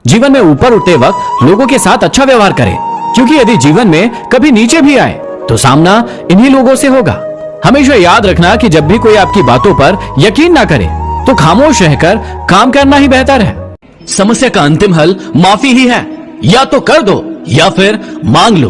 जीवन में ऊपर उठते वक्त लोगों के साथ अच्छा व्यवहार करें, क्योंकि यदि जीवन में कभी नीचे भी आए तो सामना इन्हीं लोगों से होगा। हमेशा याद रखना कि जब भी कोई आपकी बातों पर यकीन ना करे तो खामोश रहकर काम करना ही बेहतर है। समस्या का अंतिम हल माफी ही है। या तो कर दो या फिर मांग लो।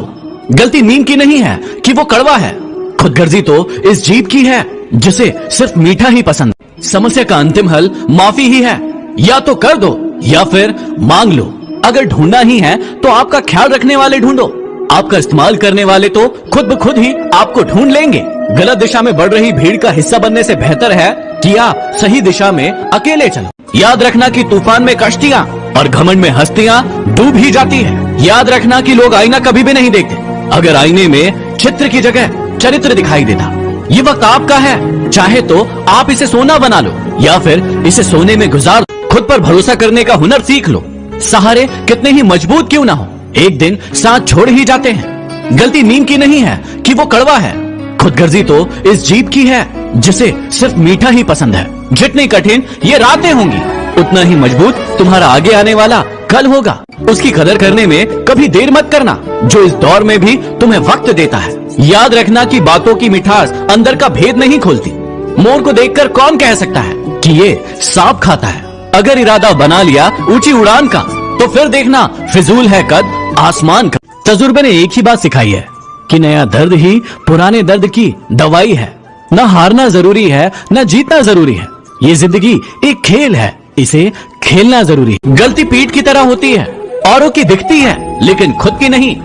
गलती नीम की नहीं है कि वो कड़वा है, खुदगर्जी तो इस जीभ की है जिसे सिर्फ मीठा ही पसंद। समस्या का अंतिम हल माफी ही है। या तो कर दो या फिर मांग लो। अगर ढूंढना ही है तो आपका ख्याल रखने वाले ढूंढो। आपका इस्तेमाल करने वाले तो खुद ब खुद ही आपको ढूंढ लेंगे। गलत दिशा में बढ़ रही भीड़ का हिस्सा बनने से बेहतर है कि आप सही दिशा में अकेले चलो। याद रखना कि तूफान में कश्तियां और घमंड में हस्तियां डूब ही जाती है। याद रखना कि लोग आईना कभी भी नहीं देखते, अगर आईने में चित्र की जगह चरित्र दिखाई देता। ये वक्त आपका है, चाहे तो आप इसे सोना बना लो या फिर इसे सोने में गुजार दो। खुद पर भरोसा करने का हुनर सीख लो। सहारे कितने ही मजबूत क्यों ना हो, एक दिन साथ छोड़ ही जाते हैं। गलती नीम की नहीं है कि वो कड़वा है, खुदगर्जी तो इस जीभ की है जिसे सिर्फ मीठा ही पसंद है। जितनी कठिन ये रातें होंगी उतना ही मजबूत तुम्हारा आगे आने वाला कल होगा। उसकी कदर करने में कभी देर मत करना जो इस दौर में भी तुम्हें वक्त देता है। याद रखना कि बातों की मिठास अंदर का भेद नहीं खोलती। मोर को देखकर कौन कह सकता है कि ये सांप खाता है। अगर इरादा बना लिया ऊंची उड़ान का तो फिर देखना फिजूल है कद आसमान का। तजुर्बे ने एक ही बात सिखाई है कि नया दर्द ही पुराने दर्द की दवाई है। न हारना जरूरी है न जीतना जरूरी है। ये जिंदगी एक खेल है, इसे खेलना जरूरी है। गलती पीठ की तरह होती है, औरों की दिखती है लेकिन खुद की नहीं।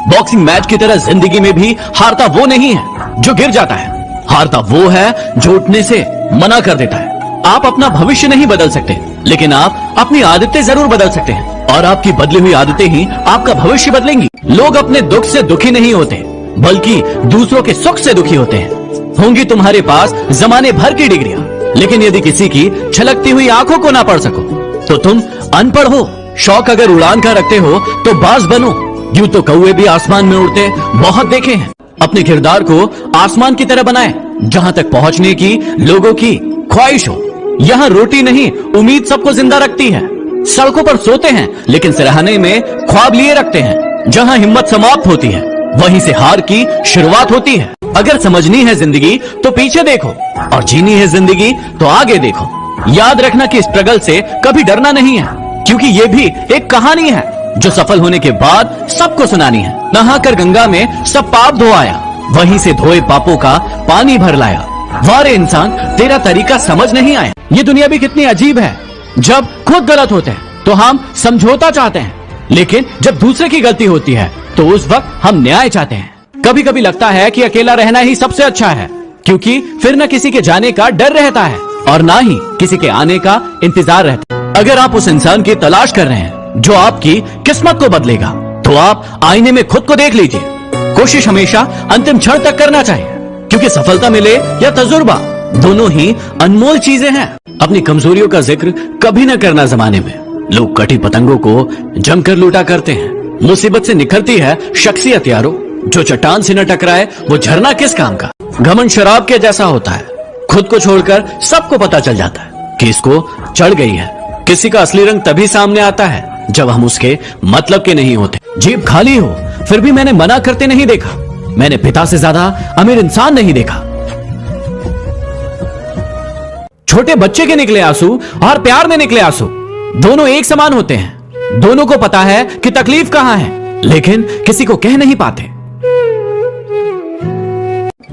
बॉक्सिंग मैच की तरह जिंदगी में भी हारता वो नहीं है जो गिर जाता है, हारता वो है जो उठने से मना कर देता है। आप अपना भविष्य नहीं बदल सकते, लेकिन आप अपनी आदतें जरूर बदल सकते हैं, और आपकी बदली हुई आदतें ही आपका भविष्य बदलेंगी। लोग अपने दुख से दुखी नहीं होते, बल्कि दूसरों के सुख से दुखी होते हैं। होंगी तुम्हारे पास जमाने भर की डिग्रियां, लेकिन यदि किसी की छलकती हुई आंखों को ना पढ़ सको तो तुम अनपढ़ हो। शौक अगर उड़ान का रखते हो तो बाज बनो। यूं तो कौवे भी आसमान में उड़ते बहुत देखे हैं। अपने किरदार को आसमान की तरह बनाएं, जहां तक पहुंचने की लोगों की ख्वाहिश हो। यहाँ रोटी नहीं उम्मीद सबको जिंदा रखती है। सड़कों पर सोते हैं लेकिन सिरहाने में ख्वाब लिए रखते हैं। जहाँ हिम्मत समाप्त होती है वहीं से हार की शुरुआत होती है। अगर समझनी है जिंदगी तो पीछे देखो, और जीनी है जिंदगी तो आगे देखो। याद रखना कि स्ट्रगल से कभी डरना नहीं है, क्योंकि ये भी एक कहानी है जो सफल होने के बाद सबको सुनानी है। नहाकर गंगा में सब पाप धो आया, वहीं से धोए पापों का पानी भर लाया। वारे इंसान तेरा तरीका समझ नहीं आया। ये दुनिया भी कितनी अजीब है। जब खुद गलत होते हैं तो हम समझौता चाहते हैं, लेकिन जब दूसरे की गलती होती है तो उस वक्त हम न्याय चाहते हैं। कभी कभी लगता है कि अकेला रहना ही सबसे अच्छा है, क्योंकि फिर न किसी के जाने का डर रहता है और ना ही किसी के आने का इंतजार रहता है। अगर आप उस इंसान की तलाश कर रहे हैं जो आपकी किस्मत को बदलेगा, तो आप आईने में खुद को देख लीजिए। कोशिश हमेशा अंतिम क्षण तक करना चाहिए, क्योंकि सफलता मिले या तजुर्बा, दोनों ही अनमोल चीजें हैं। अपनी कमजोरियों का जिक्र कभी न करना। जमाने में लोग कटी पतंगों को जमकर लूटा करते हैं। मुसीबत से निखरती है शख्सियत यारो, जो चट्टान से न टकराए वो झरना किस काम का। घमंड शराब के जैसा होता है, खुद को छोड़कर सबको पता चल जाता है कि इसको चढ़ गई है। किसी का असली रंग तभी सामने आता है जब हम उसके मतलब के नहीं होते। जेब खाली हो फिर भी मैंने मना करते नहीं देखा। मैंने पिता से ज्यादा अमीर इंसान नहीं देखा। छोटे बच्चे के निकले आंसू और प्यार में निकले आंसू दोनों एक समान होते हैं। दोनों को पता है कि तकलीफ कहां है, लेकिन किसी को कह नहीं पाते।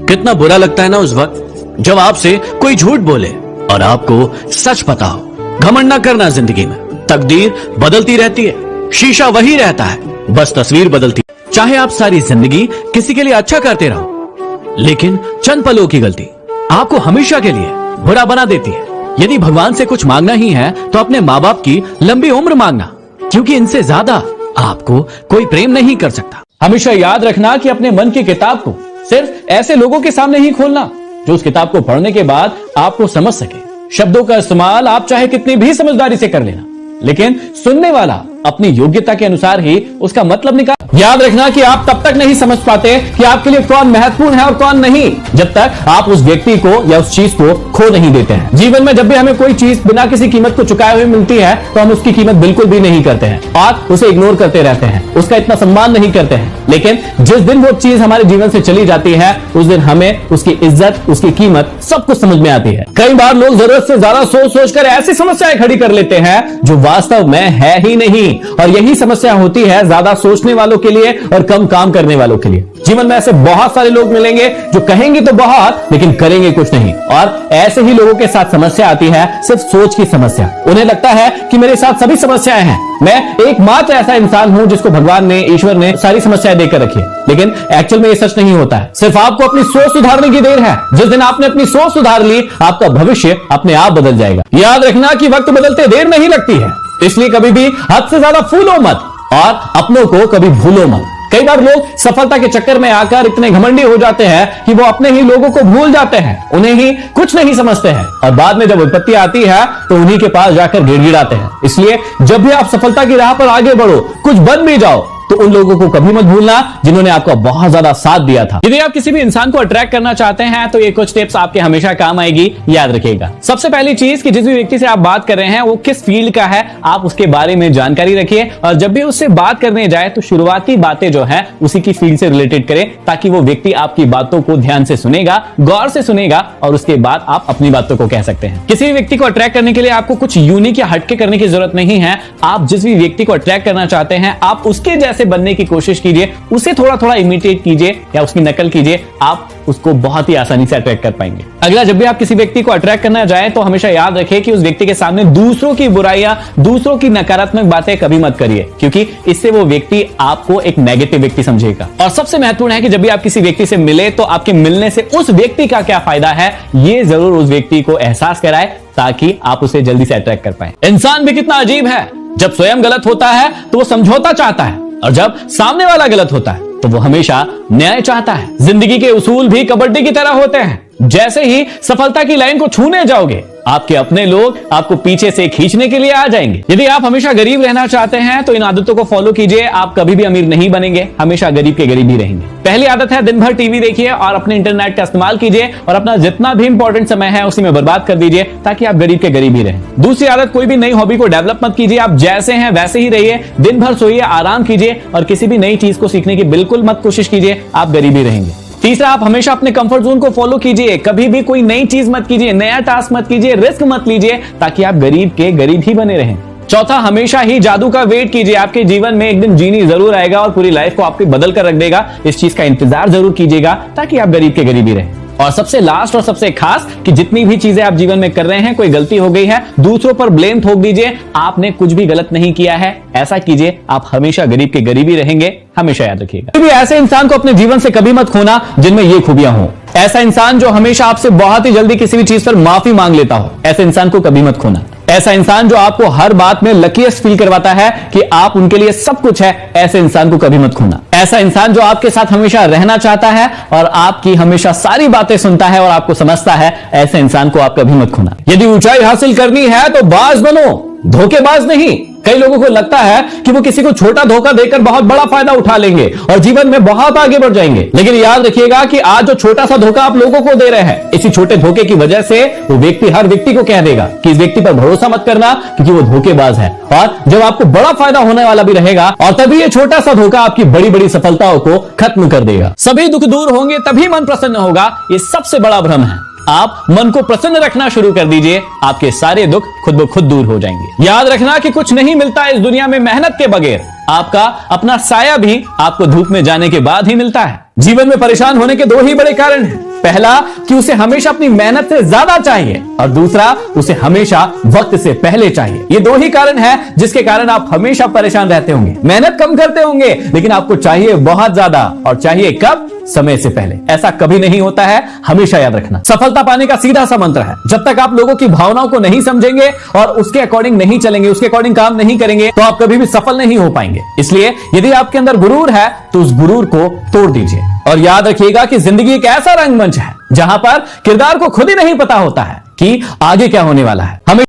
कितना बुरा लगता है ना उस वक्त जब आपसे कोई झूठ बोले और आपको सच पता हो। घमंड ना करना जिंदगी में, तकदीर बदलती रहती है, शीशा वही रहता है, बस तस्वीर बदलती। चाहे आप सारी जिंदगी किसी के लिए अच्छा करते रहो, लेकिन चंद पलों की गलती आपको हमेशा के लिए बुरा बना देती है। यदि भगवान से कुछ मांगना ही है तो अपने माँ बाप की लंबी उम्र मांगना, क्योंकि इनसे ज्यादा आपको कोई प्रेम नहीं कर सकता। हमेशा याद रखना कि अपने मन की किताब को सिर्फ ऐसे लोगों के सामने ही खोलना जो उस किताब को पढ़ने के बाद आपको समझ सके। शब्दों का इस्तेमाल आप चाहे कितनी भी समझदारी से कर लेना, लेकिन सुनने वाला अपनी योग्यता के अनुसार ही उसका मतलब निकाल। याद रखना कि आप तब तक नहीं समझ पाते कि आपके लिए कौन महत्वपूर्ण है और कौन नहीं, जब तक आप उस व्यक्ति को या उस चीज को खो नहीं देते हैं। जीवन में जब भी हमें कोई चीज बिना किसी कीमत को चुकाए हुए मिलती है तो हम उसकी कीमत बिल्कुल भी नहीं करते हैं और उसे इग्नोर करते रहते हैं, उसका इतना सम्मान नहीं करते हैं। लेकिन जिस दिन वो चीज हमारे जीवन से चली जाती है उस दिन हमें उसकी इज्जत, उसकी कीमत सब कुछ समझ में आती है। कई बार लोग जरूरत से ज्यादा सोच सोचकर ऐसी समस्याएं खड़ी कर लेते हैं जो वास्तव में है ही नहीं, और यही समस्या होती है ज्यादा सोचने वालों के लिए और कम काम करने वालों के लिए। जीवन में ऐसे बहुत सारे लोग मिलेंगे जो कहेंगे तो बहुत लेकिन करेंगे कुछ नहीं, और ऐसे ही लोगों के साथ समस्या आती है सिर्फ सोच की समस्या। उन्हें लगता है कि मेरे साथ सभी समस्याएं हैं, मैं एकमात्र ऐसा इंसान हूं जिसको भगवान ने, ईश्वर ने सारी समस्याएं देकर रखी है। लेकिन एक्चुअल में ये सच नहीं होता है, सिर्फ आपको अपनी सोच सुधारने की देर है। जिस दिन आपने अपनी सोच सुधार ली आपका भविष्य अपने आप बदल जाएगा। याद रखना कि वक्त बदलते देर नहीं लगती है, इसलिए कभी भी हद से ज्यादा फूलो मत और अपनों को कभी भूलो मत। कई बार लोग सफलता के चक्कर में आकर इतने घमंडी हो जाते हैं कि वो अपने ही लोगों को भूल जाते हैं, उन्हें ही कुछ नहीं समझते हैं, और बाद में जब विपत्ति आती है तो उन्हीं के पास जाकर गिड़गिड़ाते हैं। इसलिए जब भी आप सफलता की राह पर आगे बढ़ो, कुछ बन भी जाओ, तो उन लोगों को कभी मत भूलना जिन्होंने आपका बहुत ज्यादा साथ दिया था। यदि आप किसी भी इंसान को अट्रैक्ट करना चाहते हैं तो ये कुछ टिप्स आपके हमेशा काम आएगी, याद रखिएगा। सबसे पहली चीज कि जिस भी व्यक्ति से आप बात कर रहे हैं वो किस फील्ड का है, आप उसके बारे में जानकारी रखिए, और जब भी उससे बात करने जाए तो शुरुआती बातें जो है उसी की फील्ड से रिलेटेड करें, ताकि वो व्यक्ति आपकी बातों को ध्यान से सुनेगा, गौर से सुनेगा, और उसके बाद आप अपनी बातों को कह सकते हैं। किसी भी व्यक्ति को अट्रैक्ट करने के लिए आपको कुछ यूनिक या हटके करने की जरूरत नहीं है। आप जिस भी व्यक्ति को अट्रैक्ट करना चाहते हैं आप उसके जैसे बनने की कोशिश कीजिए, उसे थोड़ा थोड़ा इमिटेट कीजिए या उसकी नकल कीजिए, आप उसको बहुत ही आसानी से अट्रैक्ट कर पाएंगे। अगला, जब भी आप किसी व्यक्ति को अट्रैक्ट करना चाहें तो हमेशा याद रखें कि उस व्यक्ति के सामने दूसरों की बुराइयां, दूसरों की नकारात्मक बातें कभी मत करिए, क्योंकि इससे वो व्यक्ति आपको एक नेगेटिव व्यक्ति समझेगा। और सबसे महत्वपूर्ण है कि जब भी आप किसी व्यक्ति से मिले तो आपके मिलने से उस व्यक्ति का क्या फायदा है ये जरूर उस व्यक्ति को एहसास कराए, ताकि आप उसे जल्दी से अट्रैक्ट कर पाए। इंसान भी कितना अजीब है, जब स्वयं गलत होता है तो वो समझौता चाहता है, और जब सामने वाला गलत होता है तो वो हमेशा न्याय चाहता है। जिंदगी के उसूल भी कबड्डी की तरह होते हैं, जैसे ही सफलता की लाइन को छूने जाओगे आपके अपने लोग आपको पीछे से खींचने के लिए आ जाएंगे। यदि आप हमेशा गरीब रहना चाहते हैं तो इन आदतों को फॉलो कीजिए, आप कभी भी अमीर नहीं बनेंगे, हमेशा गरीब के गरीब ही रहेंगे। पहली आदत है दिन भर टीवी देखिए और अपने इंटरनेट का इस्तेमाल कीजिए, और अपना जितना भी इंपॉर्टेंट समय है उसी में बर्बाद कर दीजिए, ताकि आप गरीब के गरीब ही रहें। दूसरी आदत, कोई भी नई हॉबी को डेवलप मत कीजिए, आप जैसे हैं वैसे ही रहिए, दिन भर सोइए, आराम कीजिए, और किसी भी नई चीज को सीखने की बिल्कुल मत कोशिश कीजिए, आप गरीब ही रहेंगे। तीसरा, आप हमेशा अपने कंफर्ट जोन को फॉलो कीजिए, कभी भी कोई नई चीज मत कीजिए, नया टास्क मत कीजिए, रिस्क मत लीजिए, ताकि आप गरीब के गरीब ही बने रहें। चौथा, हमेशा ही जादू का वेट कीजिए, आपके जीवन में एक दिन जीनी जरूर आएगा और पूरी लाइफ को आपकी बदल कर रख देगा, इस चीज का इंतजार जरूर कीजिएगा, ताकि आप गरीब के गरीब ही रहें। और सबसे लास्ट और सबसे खास कि जितनी भी चीजें आप जीवन में कर रहे हैं, कोई गलती हो गई है, दूसरों पर ब्लेम थोप दीजिए, आपने कुछ भी गलत नहीं किया है, ऐसा कीजिए, आप हमेशा गरीब के गरीब ही रहेंगे, हमेशा याद रखिएगा। भी ऐसे इंसान को अपने जीवन से कभी मत खोना जिनमें ये खूबियां हो। ऐसा इंसान जो हमेशा आपसे बहुत ही जल्दी किसी भी चीज पर माफी मांग लेता हो, ऐसे इंसान को कभी मत खोना। ऐसा इंसान जो आपको हर बात में लकीएस्ट फील करवाता है कि आप उनके लिए सब कुछ है, ऐसे इंसान को कभी मत खोना। ऐसा इंसान जो आपके साथ हमेशा रहना चाहता है और आपकी हमेशा सारी बातें सुनता है और आपको समझता है, ऐसे इंसान को आप कभी मत खोना। यदि ऊंचाई हासिल करनी है तो बाज बनो, धोखेबाज नहीं। कई लोगों को लगता है कि वो किसी को छोटा धोखा देकर बहुत बड़ा फायदा उठा लेंगे और जीवन में बहुत आगे बढ़ जाएंगे, लेकिन याद रखिएगा कि आज जो छोटा सा धोखा आप लोगों को दे रहे हैं, इसी छोटे धोखे की वजह से वो व्यक्ति हर व्यक्ति को कह देगा कि इस व्यक्ति पर भरोसा मत करना क्योंकि वो धोखेबाज है, और जब आपको बड़ा फायदा होने वाला भी रहेगा और तभी ये छोटा सा धोखा आपकी बड़ी बड़ी सफलताओं को खत्म कर देगा। सभी दुख दूर होंगे तभी मन प्रसन्न होगा, ये सबसे बड़ा भ्रम है। आप मन को प्रसन्न रखना शुरू कर दीजिए, आपके सारे दुख खुद ब खुद दूर हो जाएंगे। याद रखना कि कुछ नहीं मिलता इस दुनिया में मेहनत के बगैर, आपका अपना साया भी आपको धूप में जाने के बाद ही मिलता है। जीवन में परेशान होने के दो ही बड़े कारण हैं, पहला कि उसे हमेशा अपनी मेहनत से ज्यादा चाहिए, और दूसरा उसे हमेशा वक्त से पहले चाहिए। ये दो ही कारण है जिसके कारण आप हमेशा परेशान रहते होंगे, मेहनत कम करते होंगे, लेकिन आपको चाहिए बहुत ज्यादा, और चाहिए कब? समय से पहले। ऐसा कभी नहीं होता है, हमेशा याद रखना। सफलता पाने का सीधा सा मंत्र है, जब तक आप लोगों की भावनाओं को नहीं समझेंगे और उसके अकॉर्डिंग नहीं चलेंगे, उसके अकॉर्डिंग काम नहीं करेंगे, तो आप कभी भी सफल नहीं हो पाएंगे। इसलिए यदि आपके अंदर गुरूर है तो उस गुरूर को तोड़ दीजिए, और याद रखिएगा कि जिंदगी एक ऐसा रंगमंच है जहां पर किरदार को खुद ही नहीं पता होता है कि आगे क्या होने वाला है। हमें